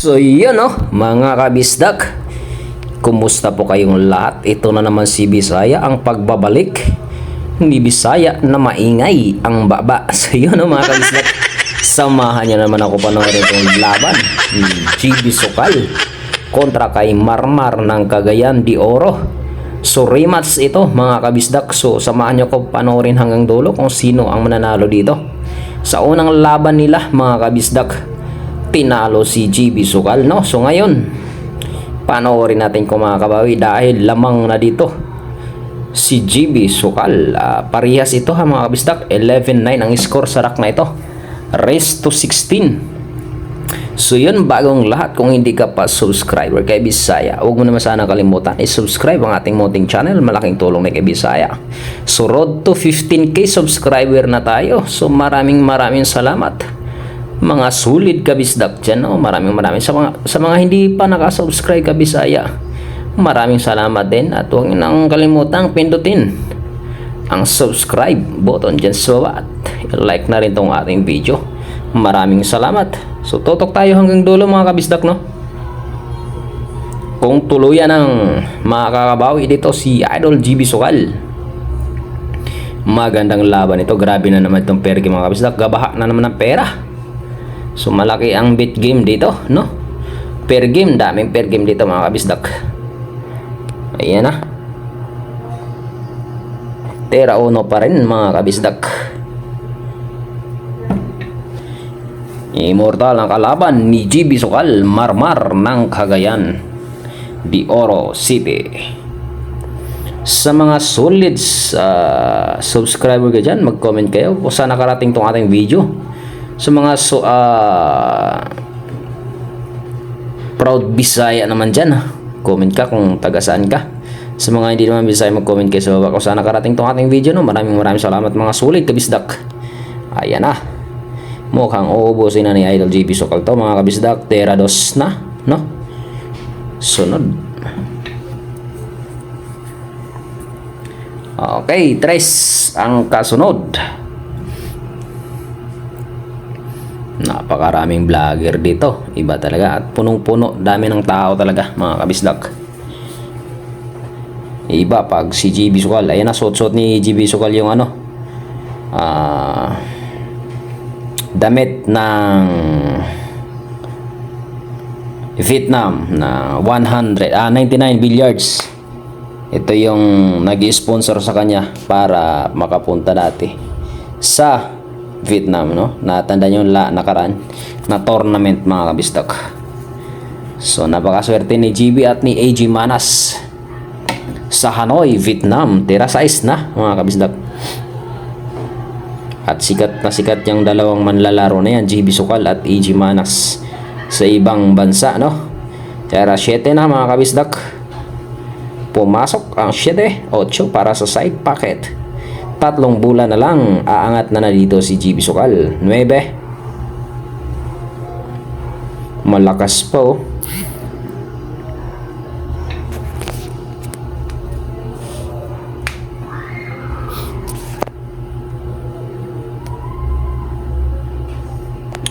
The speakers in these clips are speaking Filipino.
So yun mga kabisdak, kumusta po kayong lahat? Ito na naman si Bisaya, ang pagbabalik ni Bisaya na maingay ang baba. So yun mga kabisdak, samahan niyo naman ako panoorin itong laban ni GB Sukal kontra kay Marmar ng Cagayan de Oro. So rematch ito mga kabisdak, so samahan niyo ko panoorin hanggang dulo kung sino ang mananalo dito. Sa unang laban nila mga kabisdak, tinalo si GB Sukal, no? So ngayon, panoorin natin kung makakabawi dahil lamang na dito si GB Sukal. Parehas ito mga kabisdak, 11-9 ang score sa rack na ito, race to 16. So yun, bagong lahat, kung hindi ka pa subscriber kay Bisaya, huwag mo naman sana kalimutan i-subscribe ang ating munting channel. Malaking tulong na kay Bisaya. So road to 15k subscriber na tayo. So maraming salamat mga sulit kabisdak dyan, maraming sa mga hindi pa nakasubscribe ka Bisaya, maraming salamat din, at huwag nang kalimutang pindutin ang subscribe button dyan sa baba at like na rin tong ating video. Maraming salamat. So tutok tayo hanggang dulo mga kabisdak, kung tuluyan ang makakabawi dito si Idol GB Sukal. Magandang laban ito, grabe na naman itong pergi mga kabisdak, gabaha na naman ng pera. So malaki ang bet game dito, per game, daming per game dito mga kabisdak. Ayan na, Tera uno pa rin mga kabisdak. Immortal ang kalaban ni GB Sukal, Marmar ng Cagayan de Oro City. Sa mga solid subscriber ka dyan, mag-comment kayo kung saan nakarating tong ating video. Sa mga proud Bisaya naman dyan, comment ka kung taga saan ka. Sa mga hindi naman Bisaya, mag-comment kayo sa baba kung saan nakarating tong ating video, Maraming salamat mga sulit kabisdak. Ayan na, mukhang uubusin na ni Idol GB Sukal to mga kabisdak. Tera dos na, sunod. Okay, tres ang kasunod. Napakaraming vlogger dito, iba talaga, at punong-puno, dami ng tao talaga mga kabisdak. Iba pag si GB Sukal, ayan na, suot-suot ni GB Sukal yung damit ng Vietnam na 99 billiards. Ito yung nag-sponsor sa kanya para makapunta dati sa Vietnam, Natanda nyo nakaraan na tournament mga kabistak. So napakaswerte ni GB at ni AG Manas sa Hanoi, Vietnam. Tira size na mga kabistak. At sikat na sikat yung dalawang manlalaro na yan, GB Sukal at AG Manas, sa ibang bansa, Tira 7 na mga kabistak. Pumasok ang 7-8 para sa side pocket. 3 bulan na lang, aangat na dito si GB Sukal. 9. Malakas po.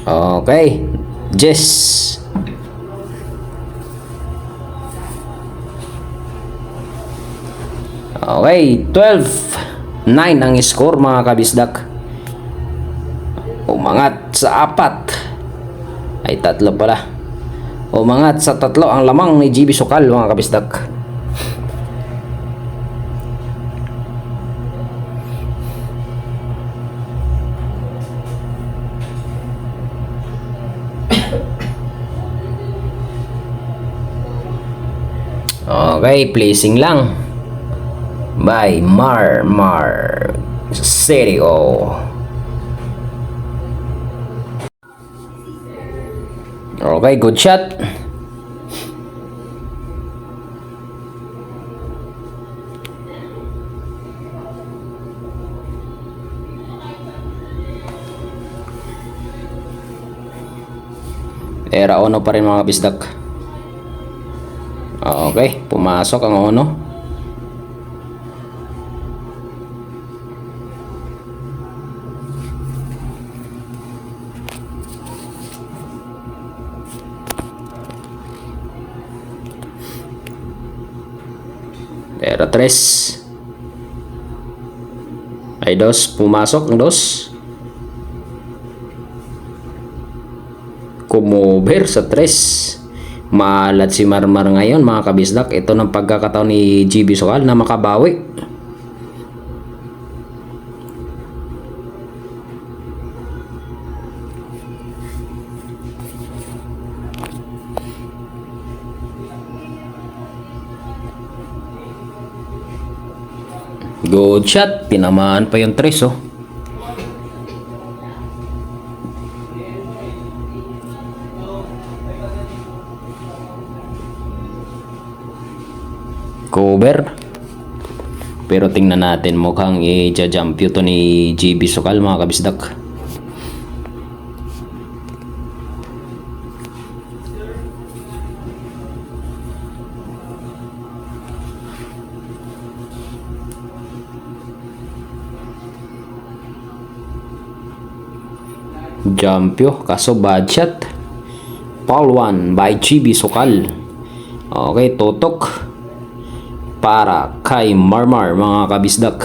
Okay, Jess. Okay, 12-9 ang score mga kabisdak. Umangat sa 4. Ay 3 pala. Umangat sa 3 ang lamang ni GB Sukal mga kabisdak. Okay, placing lang by Marmar Serio. Okay, good shot. Era ono pa rin mga kabisdak. Okay, pumasok ang ono. Pera 3. Ay dos, pumasok ang dos. Kumover sa 3. Maalat si Marmar ngayon mga kabisdak. Ito ng pagkakataon ni GB Sokal na makabawi. Good shot. Tinamaan pa yung 3 oh. Cover. Pero tingnan natin, mukhang i-jump yun to ni GB Sokal mga kabisdak. Jump yun, kaso bad shot. Foul 1 by GB Sokal. Okay, tutok para kay Marmar mga kabisdak.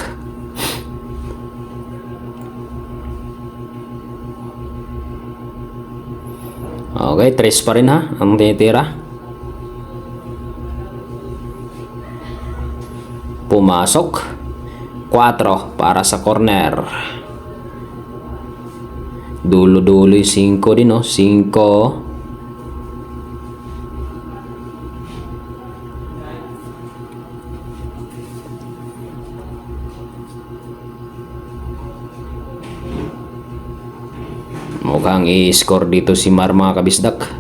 Okay, 3 pa rin ha ang tinitira. Pumasok 4 para sa corner. Dulo-dulo yung 5 din oh. 5. Mukhang i-score dito si Mar mga kabisdak.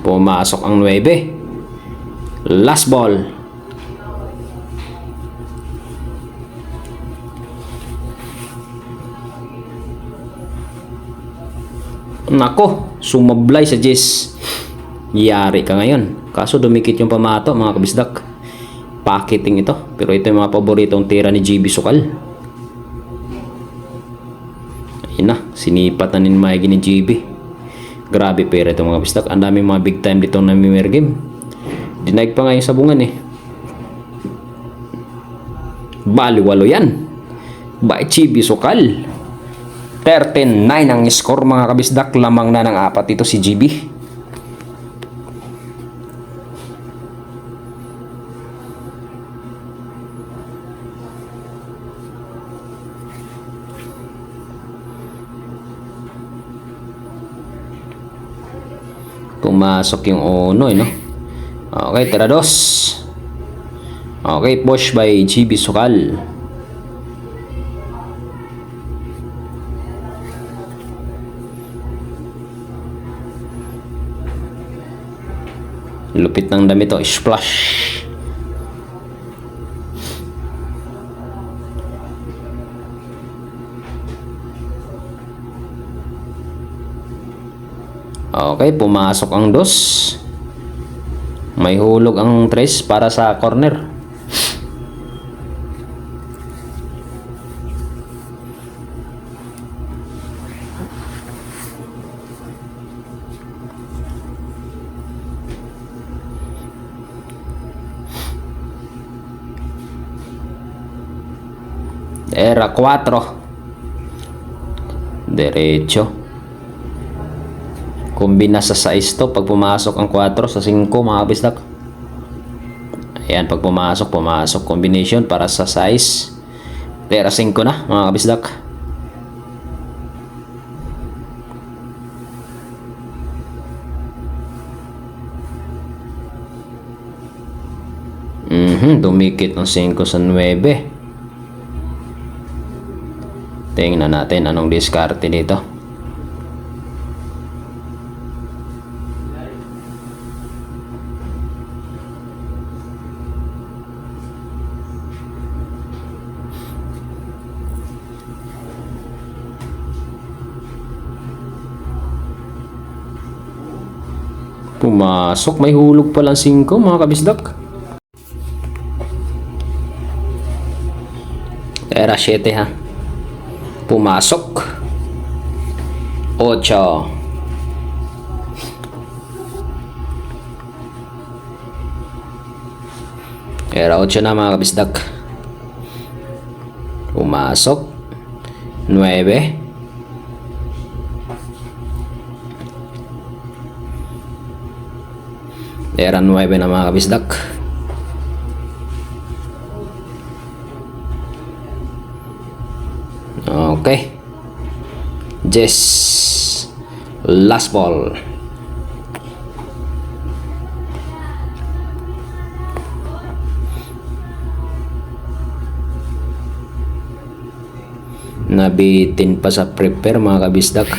Pumasok ang 9. Last ball. Nako, sumablay sa Jess. Yari ka ngayon. Kaso dumikit yung pamato mga kabisdak. Pocketing ito. Pero ito yung mga paboritong tira ni GB Sokal. Ayun na, sinipat na maigi ni GB. Grabe pera ito mga kabisdak. Ang daming mga big time dito na mirror game. Dinaig pa nga yung sabungan eh. Baliwalo yan. By GB Sokal. 13-9 ang score mga kabisdak. Lamang na ng 4 ito si GB. Pumasok yung 1 no? Okay, tira 2. Okay, push by GB Sokal. Lupit ng damit to, splash. Okay, pumasok ang 2. May hulog ang 3 para sa corner. Era 4. Derecho. Kumbina sa 6 to pag pumasok ang 4 sa 5 mga kabisdak. Ayan, pag pumasok combination para sa 6. Era 5 na mga kabisdak. Dumikit ng 5 sa 9. Tingnan natin anong diskarte dito. Pumasok, may hulog palang 5 mga kabisdak. Era 7 ha. Pumasok. 8. Era 8 na mga kabisdak. Pumasok. 9. Era 9 na mga kabisdak. Okay. Yes. Last ball. Nabitin pa sa prepare mga kabisdak.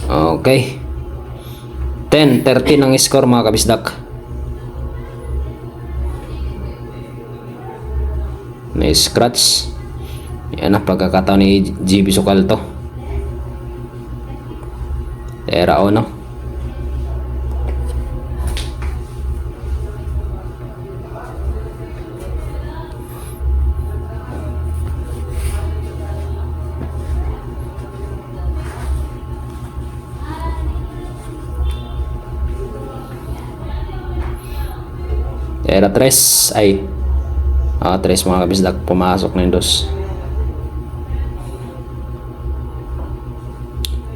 Okay. 10-13 ang score mga kabisdak. May scratch. Yan ang pagkakataon ni GB Sukal to. Era o no. Era 3 ay 3 mga kabisdak. Pumasok na yung 2.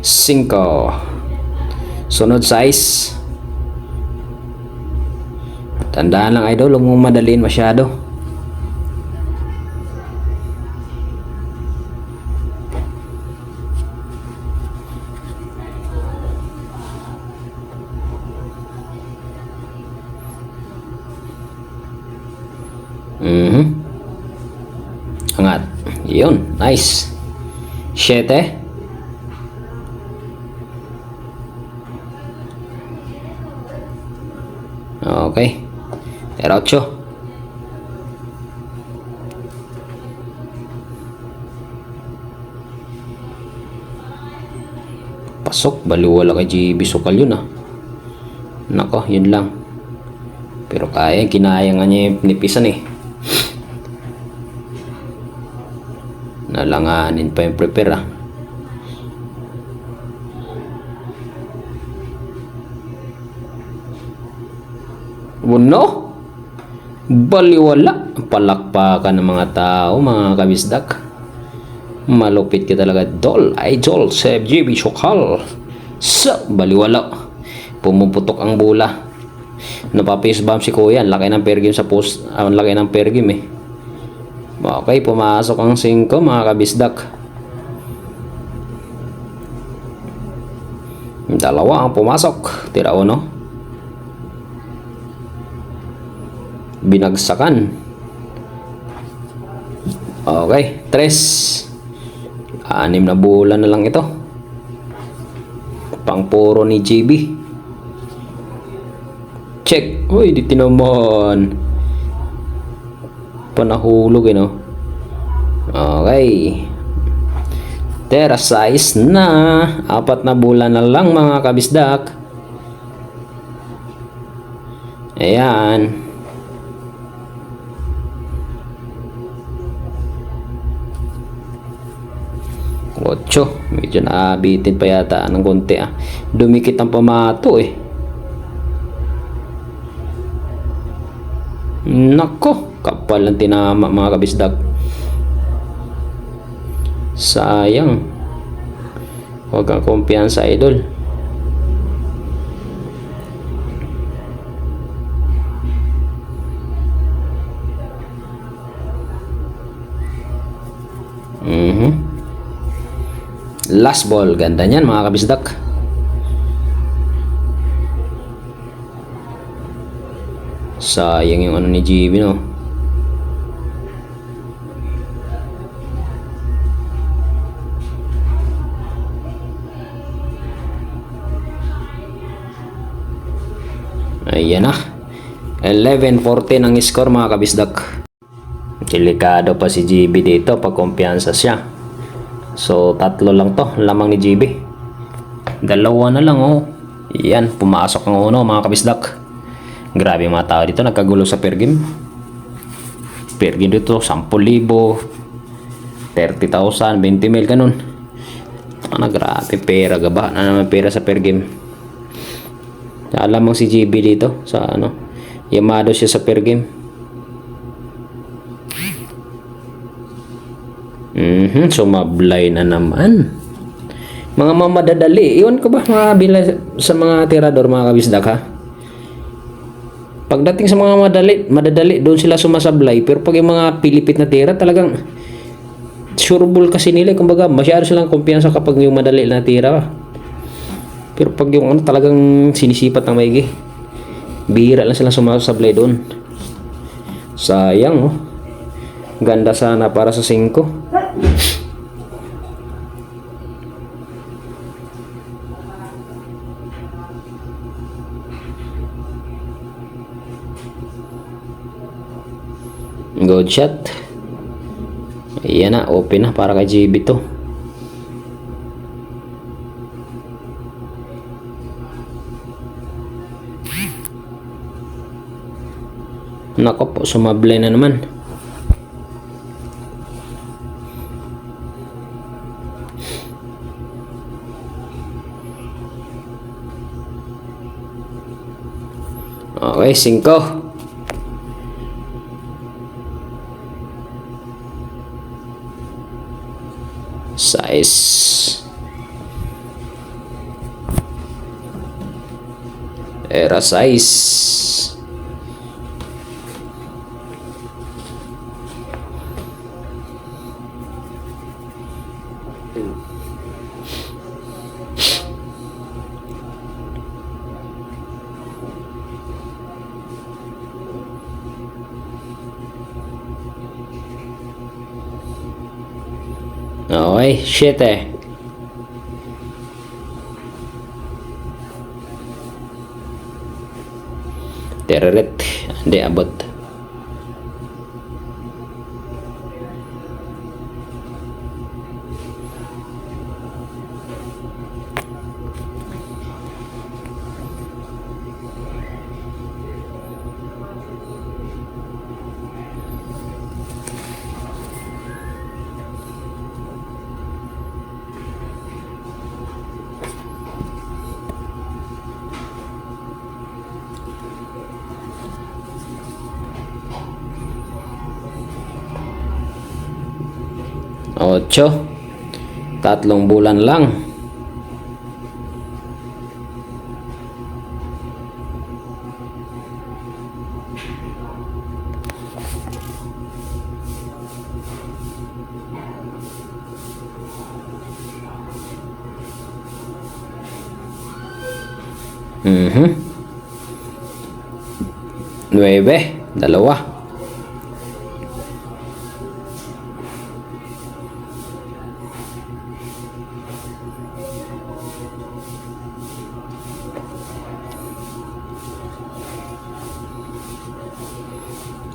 5. Sunod size. Tandaan lang idol, huwag mong madaliin masyado. Angat. Yun, nice. 7. Okay. Era 8. Pasok, baliwala kay GB Sukal yun ah. Nako, yun lang. Pero kinaya nga niya yung nipisan eh. Nalanganin pa yung prepare ah. Uno, baliwala. Palakpakan ng mga tao mga kabisdak. Malupit ka talaga idol sa GB Sukal. So, baliwala. Pumuputok ang bola. Napapace bomb si kuya. Laki ng pair game sa post. Laki ng pair game eh. Okay, pumasok ang 5 mga kabisdak. 2 ang pumasok. Tira 1. Binagsakan. Okay, 3. 6 na bola na lang ito. Pang puro ni GB. Check. Uy, di tinaman. Panahulog no. Okay. Tera size na. 4 na bola na lang mga kabisdak. Ayan. Ocho. Medyo naabitin pa yata ng konti ah. Dumikit ang pamato eh. Nako. Kapal ang tinama mga kabisdak. Sayang. Huwag kang kumpiyansa idol. Last ball. Ganda niyan mga kabisdak. Sayang yung ano ni GB no. Ayan na. 11-14 ang score mga kabisdak. Delikado pa si GB dito pag kumpiyansa siya. So 3 lang to lamang ni GB. Dalawa na lang oh. Yan, pumasok ang uno mga kabisdak. Grabe yung mga tao dito, nagkagulo sa per game. Per game dito, 10,000, 30,000, 20 mil, ganun. Grabe, pera gaba na naman pera sa per game. Alam mo si GB dito, sa ano, yamado siya sa per game. Sumablay na naman. Mga mamadadali, iwan ko ba mga bila sa mga tirador mga kabisdak ha? Pagdating sa mga madadali, doon sila sumasablay. Pero pag yung mga pilipit na tira, talagang sureball kasi nila. Kumbaga, masyado silang kumpiyansa kapag yung madali na tira. Pero pag yung ano, talagang sinisipat ng maigi, bihira lang silang sumasablay doon. Sayang oh. Ganda sana para sa 5. Good shot. Ayan na, open na para kay GB to. Nako po, sumablay na naman. Okay, 5. Size. Era size. Okay, 7. Tereret, hindi abot. Ocho. 3 bulan lang. Mhm. 9. 2.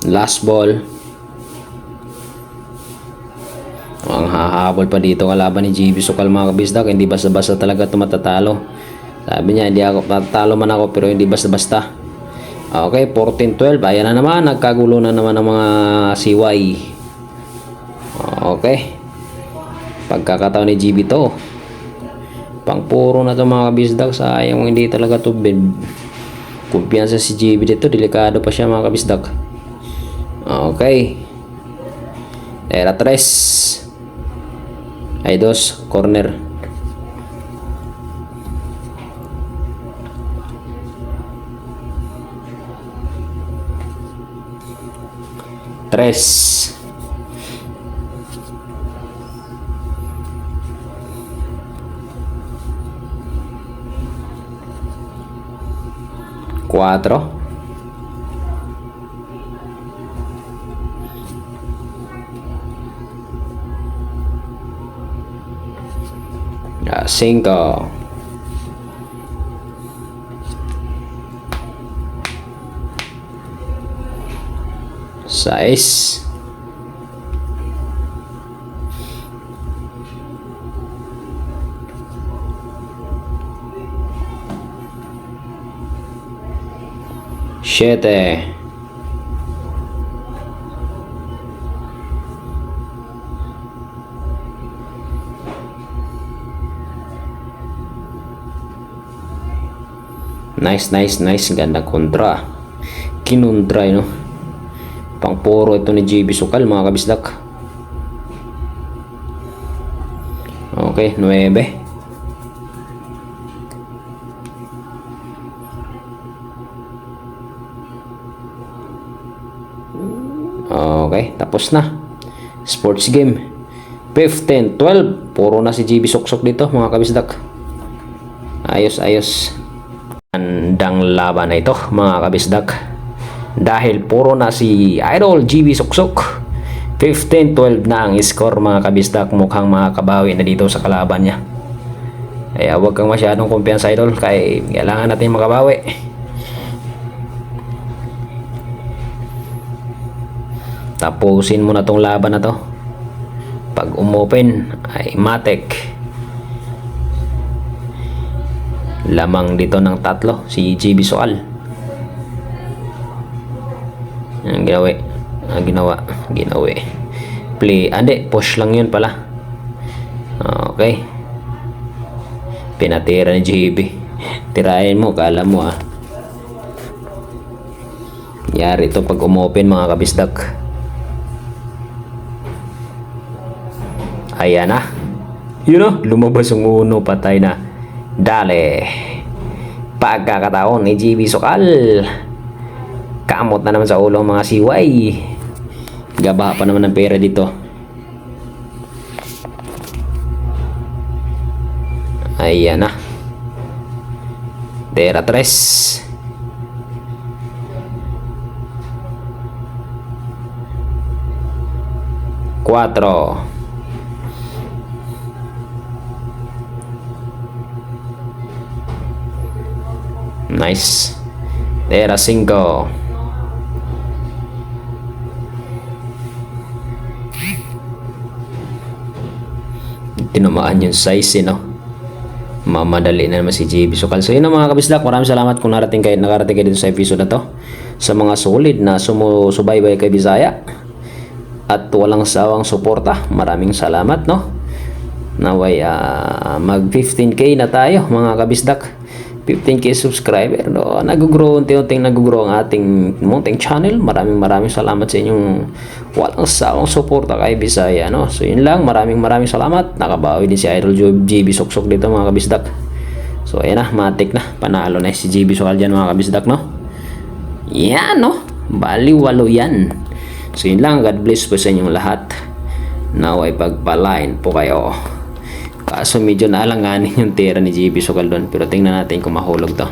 Last ball. Ang hahabol pa dito kalaban ni GB Sukal mga kabisdak. Hindi basta-basta talaga ito matatalo. Sabi niya, hindi ako matatalo man ako pero hindi basta-basta. Okay, 14-12. Ayan na naman, nagkagulo na naman ng mga CY. Okay. Pagkakataon ni GB to. Pangpuro na ito mga kabisdak. Sayang hindi talaga ito kumpiyansa si GB dito. Delikado pa siya mga kabisdak. Okay. Era 3. Ay 2. Corner. Tres. Cuatro. 5. 6. 7. 7. Nice. Ganda kontra. Kinontra, no? Pang puro ito ni JB Sukal, mga kabisdak. Okay, 9. Okay, tapos na. Sports game. 15, 12. Puro na si JB Suksok dito, mga kabisdak. Ayos. Andang laban na ito, mga kabisdak. Dahil puro na si Idol JB Suksok. 15-12 na ang score, mga kabisdak. Mukhang makakabawi na dito sa kalaban niya. Kaya huwag kang masyadong kumpiyansa, Idol. Kaya kailangan natin makabawi. Tapusin mo na tong laban na to. Pag umopen ay matek. Lamang dito ng 3 si JB Sukal. Ang ginawa. Play. Push lang yun pala. Okay. Pinatira ni JB. Tirahin mo, kala mo Yari ito pag umopen, mga kabisdak. Ayan na. Yun lumabas ang uno, patay na. Dale. Pagkakataon ni JB Sukal. Kamot na naman sa ulo mga siway. Gabaha pa naman ng pera dito. Ayan na. Tera 3. Cuatro. Nice. Tera 5. Tinamaan yung size, mamadali na naman si JB Sukal. So yun na, mga kabisdak, maraming salamat kung nakarating kayo dito sa episode na to. Sa mga solid na sumusubaybay kay Bisaya at walang sawang suporta, maraming salamat, Naway mag 15k na tayo, mga kabisdak. 15k subscriber, unti-unting nag-grow ang ating munting channel. Maraming salamat sa inyong walang sawang suporta kay Bisaya, So yun lang, maraming salamat. Nakabawi din si Idol JB Suksok dito, mga kabisdak. So ayan na, matik na, panalo na si JB Sukal dyan, mga kabisdak, Yan, baliwalo yan. So yun lang, God bless po sa inyong lahat. Naway pagpalain po kayo. Kaso medyo naalanganin yung tira ni JB Sukal doon, pero tingnan natin kung mahulog to.